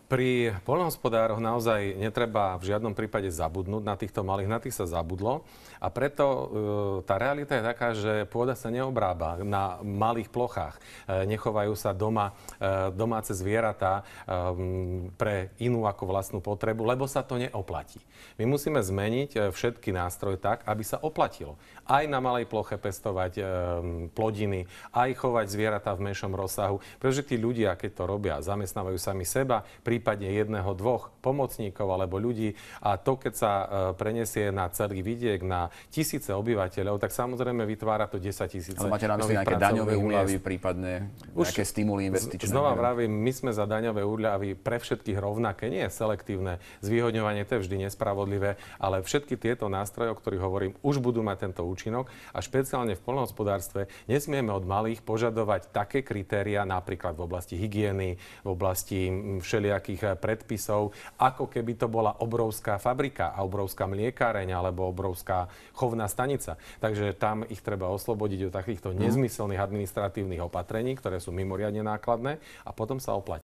Pri poľnohospodároch naozaj netreba v žiadnom prípade zabudnúť na týchto malých, na tých sa zabudlo a preto tá realita je taká, že pôda sa neobrába na malých plochách. Nechovajú sa doma domáce zvieratá pre inú ako vlastnú potrebu, lebo sa to neoplatí. My musíme zmeniť všetky nástroje tak, aby sa oplatilo. Aj na malej ploche pestovať plodiny, aj chovať zvieratá v menšom rozsahu, pretože tí ľudia, keď to robia, zamestnávajú sami seba, prípadne jedného, dvoch pomocníkov alebo ľudí a to, keď sa prenesie na celý vidiek, na tisíce obyvateľov, tak samozrejme vytvára to 10 000 Ale máte na mysli nejaké daňové úľavy, prípadne nejaké stimuly investičné? Znova vravím, my sme za daňové úľavy pre všetkých rovnaké, nie je selektívne. Zvýhodňovanie to je vždy nespravodlivé, ale všetky tieto nástroje, o ktorých hovorím, už budú mať tento účinok a špeciálne v poľnohospodárstve nesmieme od malých požadovať také kritériá, napríklad v oblasti hygieny, v oblasti všelijakých predpisov, ako keby to bola obrovská fabrika a obrovská mliekáreň alebo obrovská chovná stanica. Takže tam ich treba oslobodiť od takýchto nezmyselných administratívnych opatrení, ktoré sú mimoriadne nákladné a potom sa oplatí.